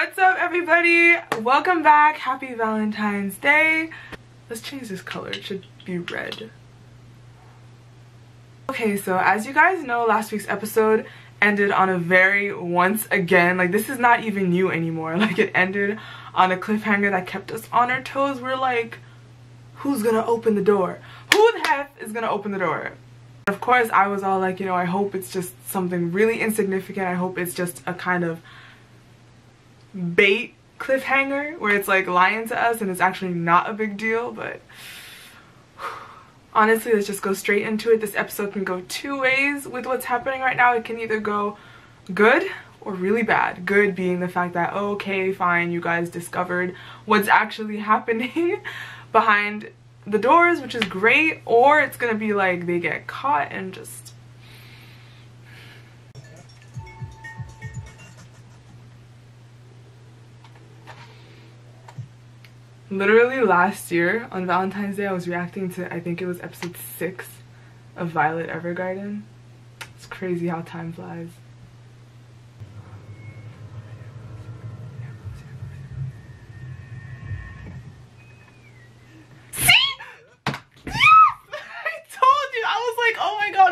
What's up, everybody? Welcome back. Happy Valentine's Day. Let's change this color. It should be red. Okay, so as you guys know, last week's episode ended on a very once again, like this is not even new anymore. Like it ended on a cliffhanger that kept us on our toes. We're like, who's gonna open the door? Who the heck is gonna open the door? Of course, I was all like, you know, I hope it's just something really insignificant. I hope it's just a kind of bait cliffhanger where it's like lying to us and it's actually not a big deal. But honestly, let's just go straight into it. This episode can go two ways with what's happening right now. It can either go good or really bad. Good being the fact that, okay, fine, you guys discovered what's actually happening behind the doors, which is great. Or it's gonna be like they get caught and just literally last year on Valentine's Day I was reacting to, I think it was episode 6 of Violet Evergarden. It's crazy how time flies.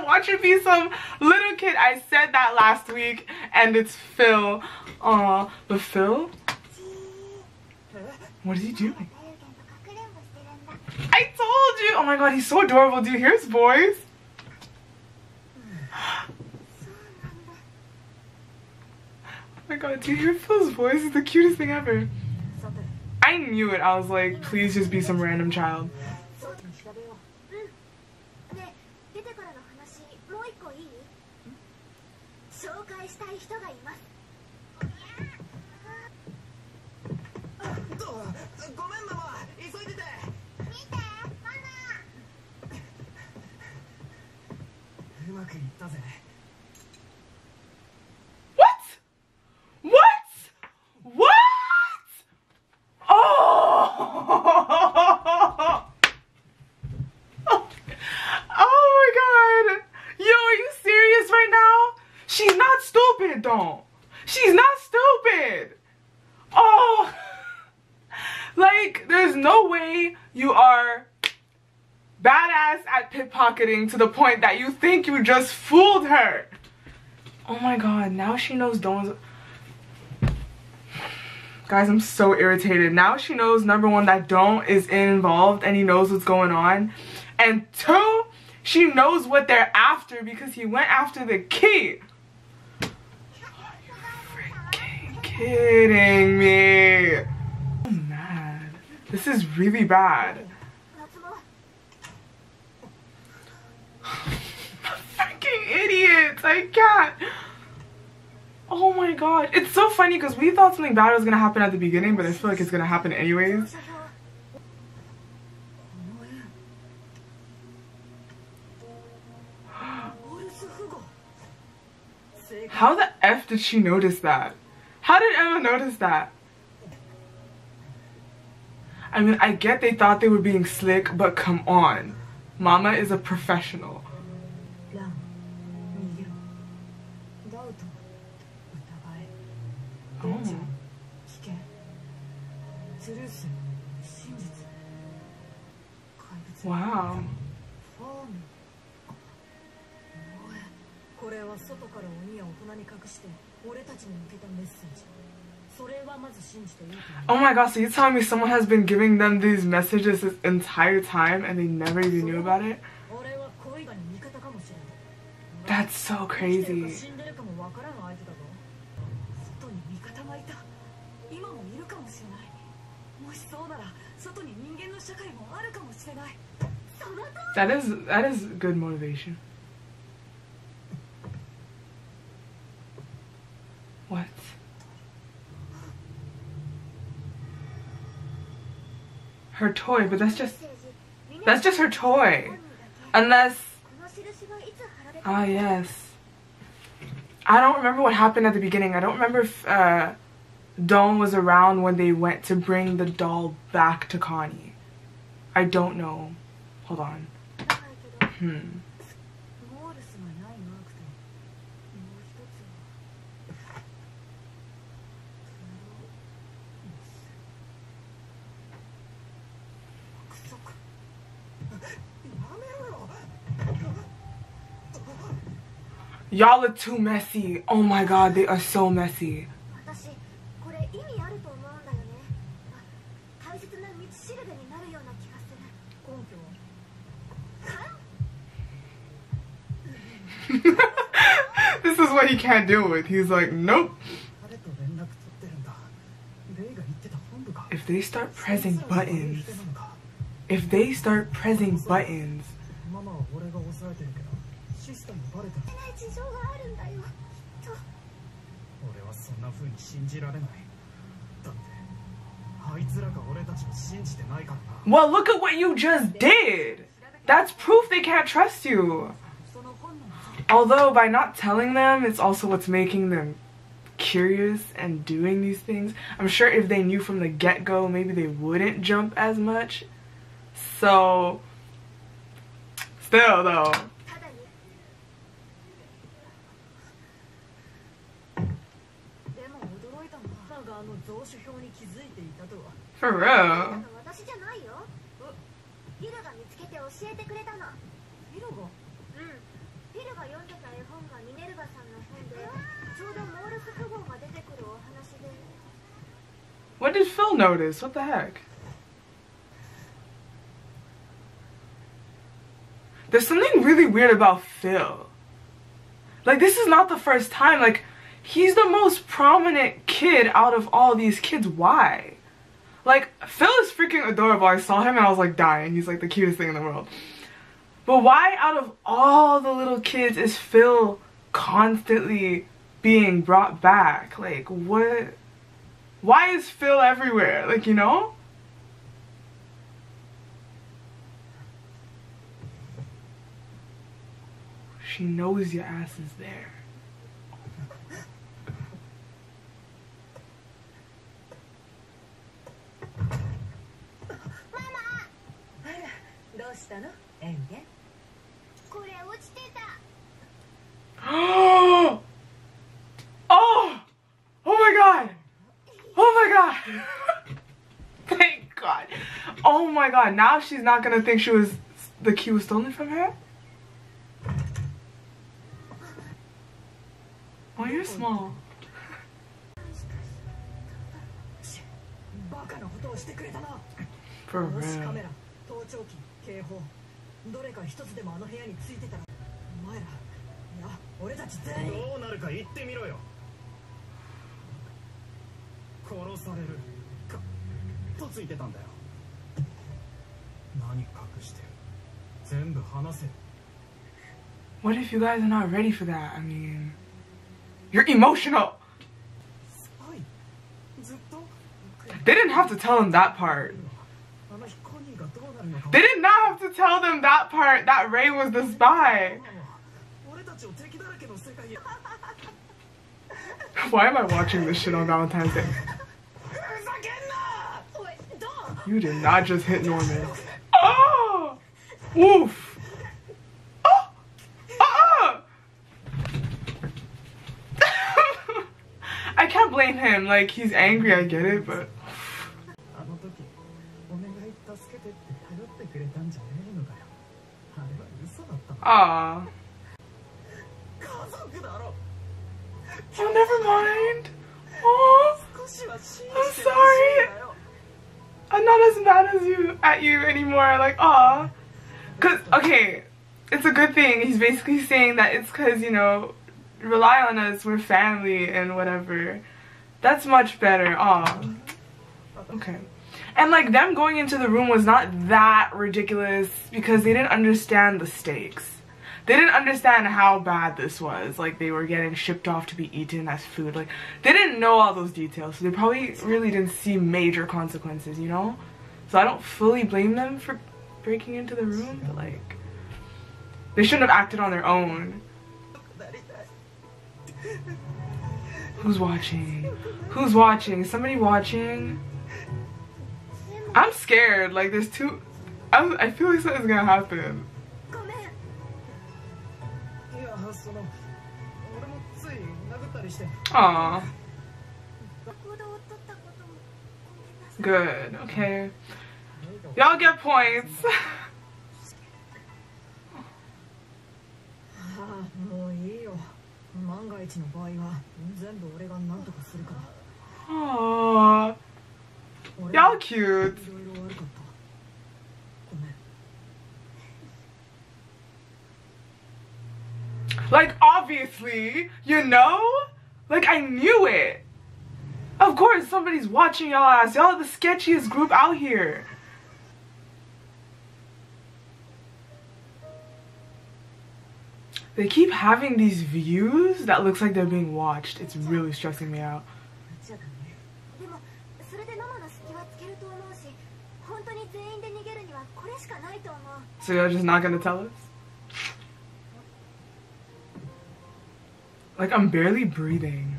Watch it be some little kid. I said that last week and it's Phil. Aw, but Phil? What is he doing? I told you! Oh my god, he's so adorable. Do you hear his voice? Oh my god, do you hear Phil's voice? It's the cutest thing ever. I knew it. I was like, please just be some random child. She's not stupid. Oh, like there's no way you are badass at pickpocketing to the point that you think you just fooled her. Oh my god, now she knows Dawn's. Guys, I'm so irritated. Now she knows, number one, that Dawn is involved and he knows what's going on, and two, she knows what they're after because he went after the key. Kidding me. I'm mad. This is really bad. Freaking idiots. I can't. Oh my god. It's so funny because we thought something bad was gonna happen at the beginning, but I feel like it's gonna happen anyways. How the F did she notice that? How did Emma notice that? I mean, I get they thought they were being slick, but come on. Mama is a professional. Oh. Wow. Oh my god, so you're telling me someone has been giving them these messages this entire time and they never even knew about it? That's so crazy. That is good motivation. What? Her toy, but that's just her toy. Unless, ah yes. I don't remember what happened at the beginning. I don't remember if Dawn was around when they went to bring the doll back to Connie. I don't know. Hold on. Y'all are too messy. Oh my god, they are so messy. This is what he can't deal with. He's like, nope. If they start pressing buttons. If they start pressing buttons. Well, look at what you just did. That's proof they can't trust you. Although by not telling them, it's also what's making them curious and doing these things. I'm sure if they knew from the get-go, maybe they wouldn't jump as much. So, still though. For real. What did Phil notice? What the heck? There's something really weird about Phil. Like, this is not the first time. Like, he's the most prominent kid out of all these kids. Why? Like, Phil is freaking adorable. I saw him and I was like dying. He's like the cutest thing in the world. But why out of all the little kids is Phil constantly being brought back? Like, what? Why is Phil everywhere? Like, you know? She knows your ass is there. Oh! Oh! Oh my god! Oh my god! Thank god. Oh my god, now she's not gonna think the key was stolen from her? Oh, you're small. For real. What if you guys are not ready for that? I mean, you're emotional. They didn't have to tell him that part. They did not have to tell them that part, that Ray was the spy. Why am I watching this shit on Valentine's Day? You did not just hit Norman. Oh! Oof! Oh! I can't blame him. Like, he's angry, I get it, but... Aww. Oh, never mind. Oh, I'm sorry. I'm not as mad at you anymore. Like, aw. Cause, okay, it's a good thing. He's basically saying that it's cause, you know, rely on us, we're family and whatever. That's much better. Aw. Okay. And like them going into the room was not that ridiculous because they didn't understand the stakes. They didn't understand how bad this was. Like, they were getting shipped off to be eaten as food. Like, they didn't know all those details. So they probably really didn't see major consequences, you know? So I don't fully blame them for breaking into the room. But, like, they shouldn't have acted on their own. Who's watching? Who's watching? Is somebody watching? I'm scared. Like, there's two... I feel like something's gonna happen. Aww. Good, okay. Y'all get points. Aww. Y'all cute. Like, obviously, you know? Like, I knew it. Of course, somebody's watching y'all ass. Y'all are the sketchiest group out here. They keep having these views that looks like they're being watched. It's really stressing me out. So you're just not gonna tell us? Like, I'm barely breathing.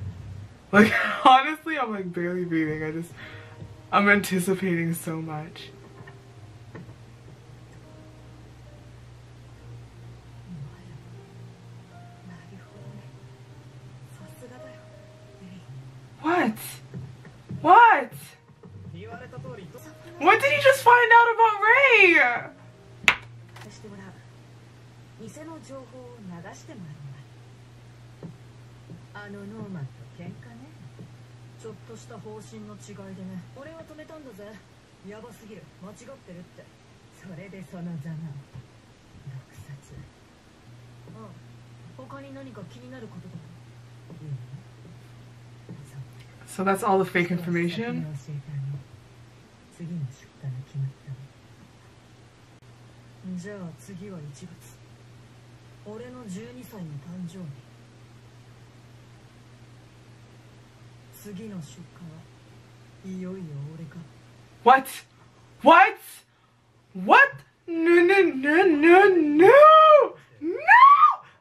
Like, honestly, I'm like barely breathing. I'm anticipating so much. What? What? What did he just find out about Ray? So that's all the fake information? What? What? What? No, no, no, no, no! No!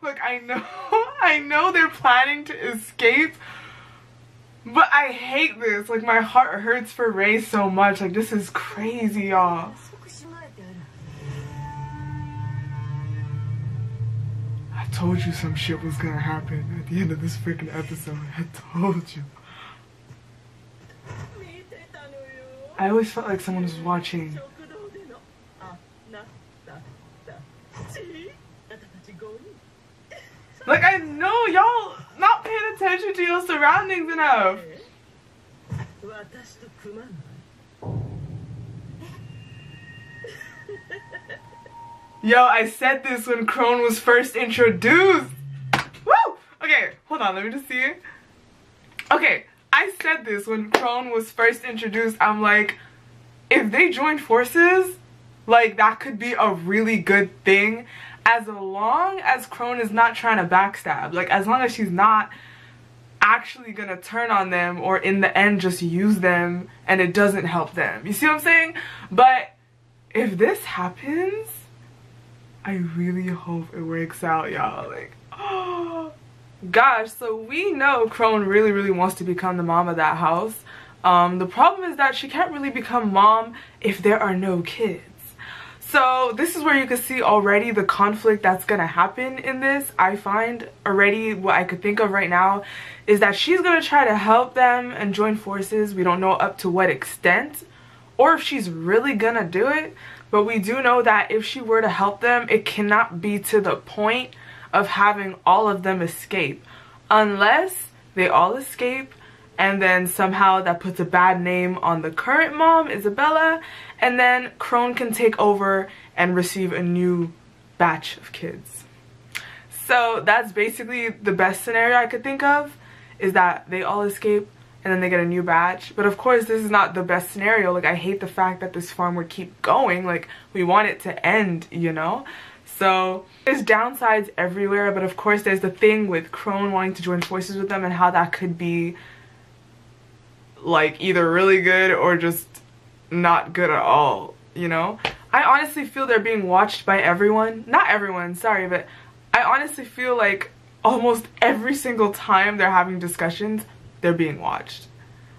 Look, I know they're planning to escape, but I hate this. Like, my heart hurts for Ray so much. Like, this is crazy, y'all. I told you some shit was gonna happen at the end of this freaking episode. I told you. I always felt like someone was watching. Like, I know y'all not paying attention to your surroundings enough. Yo, I said this when Crone was first introduced. Woo! Okay, hold on, let me just see. Okay, I said this when Crone was first introduced. I'm like, if they join forces, like, that could be a really good thing, as long as Crone is not trying to backstab. Like, as long as she's not actually gonna turn on them, or in the end just use them and it doesn't help them. You see what I'm saying? But if this happens, I really hope it works out, y'all. Like, oh gosh. So we know Crone really wants to become the mom of that house. The problem is that she can't really become mom if there are no kids. So this is where you can see already the conflict that's gonna happen in this. I find already what I could think of right now is that she's gonna try to help them and join forces. We don't know up to what extent or if she's really gonna do it, but we do know that if she were to help them, it cannot be to the point of having all of them escape, unless they all escape and then somehow that puts a bad name on the current mom, Isabella, and then Crone can take over and receive a new batch of kids. So that's basically the best scenario I could think of, is that they all escape and then they get a new batch. But of course, this is not the best scenario. Like, I hate the fact that this farm would keep going. Like, we want it to end, you know? So there's downsides everywhere, but of course there's the thing with Crone wanting to join forces with them and how that could be like either really good or just not good at all, you know? I honestly feel they're being watched by everyone. Not everyone, sorry, but I honestly feel like almost every single time they're having discussions, they're being watched.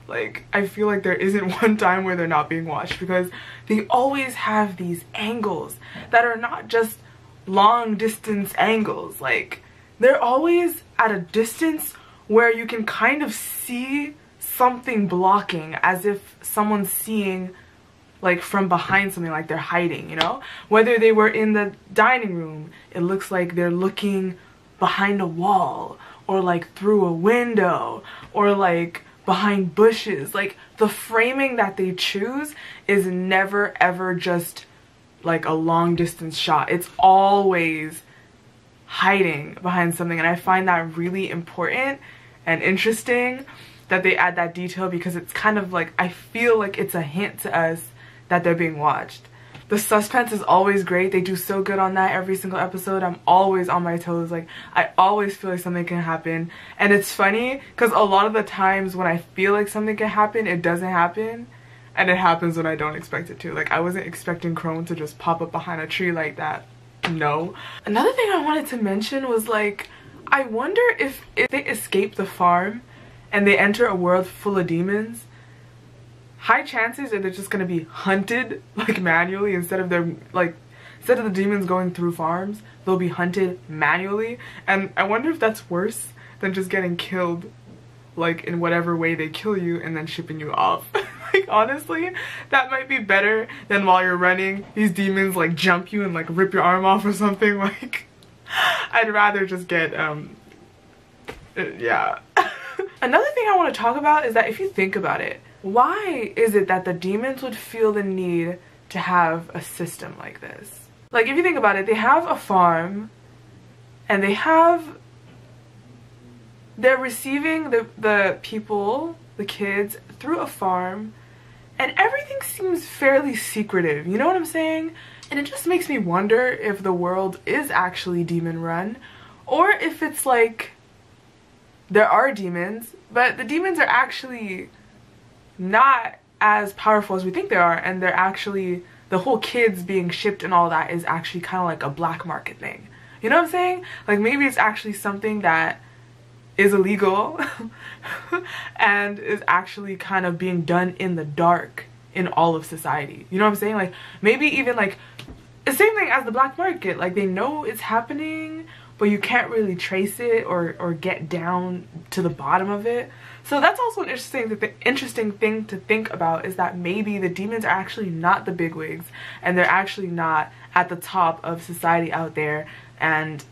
Like, I feel like there isn't one time where they're not being watched, because they always have these angles that are not just long distance angles. Like, they're always at a distance where you can kind of see something blocking, as if someone's seeing like from behind something, like they're hiding, you know? Whether they were in the dining room, it looks like they're looking behind a wall, or like through a window or like behind bushes. Like the framing that they choose is never ever just like a long distance shot. It's always hiding behind something, and I find that really important and interesting that they add that detail, because it's kind of like, I feel like it's a hint to us that they're being watched. The suspense is always great. They do so good on that every single episode. I'm always on my toes. Like, I always feel like something can happen. And it's funny because a lot of the times when I feel like something can happen, it doesn't happen. And it happens when I don't expect it to. Like, I wasn't expecting Crone to just pop up behind a tree like that. No. Another thing I wanted to mention was, like, I wonder if they escape the farm and they enter a world full of demons, high chances that they're just gonna be hunted like manually instead of the demons going through farms, they'll be hunted manually. And I wonder if that's worse than just getting killed like in whatever way they kill you and then shipping you off. Like, honestly, that might be better than while you're running these demons like jump you and like rip your arm off or something. Like, I'd rather just get yeah. Another thing I want to talk about is that if you think about it, why is it that the demons would feel the need to have a system like this? Like, if you think about it, they have a farm and they're receiving the people, the kids, through a farm, and everything seems fairly secretive, you know what I'm saying? And it just makes me wonder if the world is actually demon run, or if it's like there are demons, but the demons are actually not as powerful as we think they are, and they're actually, the whole kids being shipped and all that is actually kind of like a black market thing. You know what I'm saying? Like, maybe it's actually something that is illegal and is actually kind of being done in the dark in all of society. You know what I'm saying? Like, maybe even like the same thing as the black market. Like, they know it's happening, but you can't really trace it or get down to the bottom of it. So that's also an interesting thing to think about, is that maybe the demons are actually not the bigwigs, and they're actually not at the top of society out there, and,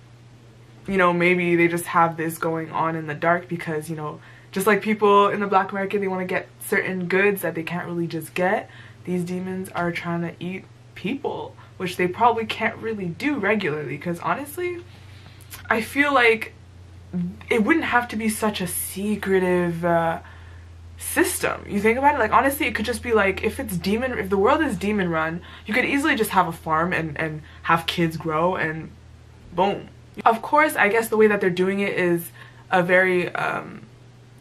you know, maybe they just have this going on in the dark because, you know, just like people in the black market, they want to get certain goods that they can't really just get. These demons are trying to eat people, which they probably can't really do regularly, because honestly, I feel like it wouldn't have to be such a secretive system. You think about it, like, honestly, it could just be like, if the world is demon run, you could easily just have a farm and have kids grow and boom. Of course, I guess the way that they're doing it is a very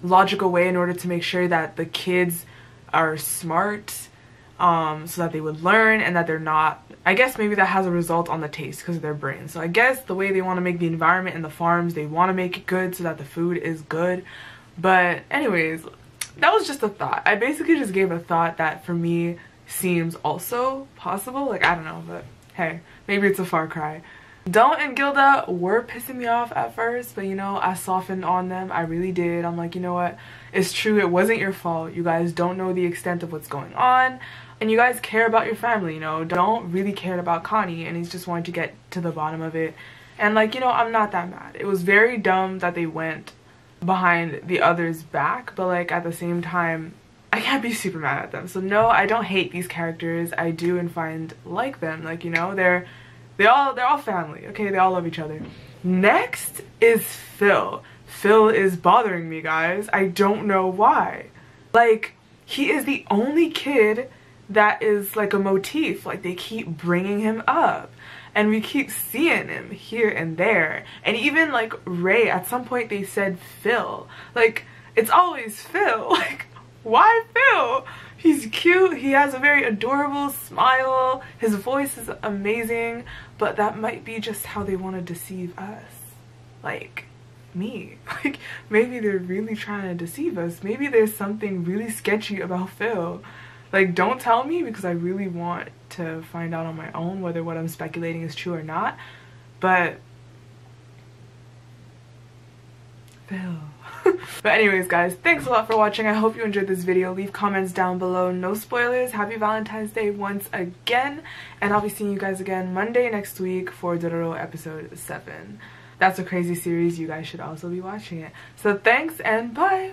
logical way in order to make sure that the kids are smart, so that they would learn and that they're not, I guess maybe that has a result on the taste because of their brain. So I guess the way they want to make the environment in the farms, they want to make it good so that the food is good. But anyways, that was just a thought. I basically just gave a thought that for me seems also possible. Like, I don't know, but hey, maybe it's a far cry. Dawn and Gilda were pissing me off at first, but, you know, I softened on them. I really did. I'm like, you know what? It's true. It wasn't your fault. You guys don't know the extent of what's going on. And you guys care about your family, you know. Don't really care about Connie, and he's just wanting to get to the bottom of it. And, like, you know, I'm not that mad. It was very dumb that they went behind the others' back, but, like, at the same time, I can't be super mad at them. So no, I don't hate these characters. I do and find like them. Like, you know, they're all family, okay? They all love each other. Next is Phil. Phil is bothering me, guys. I don't know why. Like, he is the only kid that is like a motif. Like, they keep bringing him up and we keep seeing him here and there. And even like Ray, at some point they said Phil. Like, it's always Phil. Like, why Phil? He's cute, he has a very adorable smile, his voice is amazing, but that might be just how they want to deceive us. Like, me. Like, maybe they're really trying to deceive us. Maybe there's something really sketchy about Phil. Like, don't tell me, because I really want to find out on my own whether what I'm speculating is true or not. But Phil. But anyways, guys, thanks a lot for watching. I hope you enjoyed this video. Leave comments down below. No spoilers. Happy Valentine's Day once again. And I'll be seeing you guys again Monday next week for Dororo episode 7. that's a crazy series. You guys should also be watching it. So thanks and bye.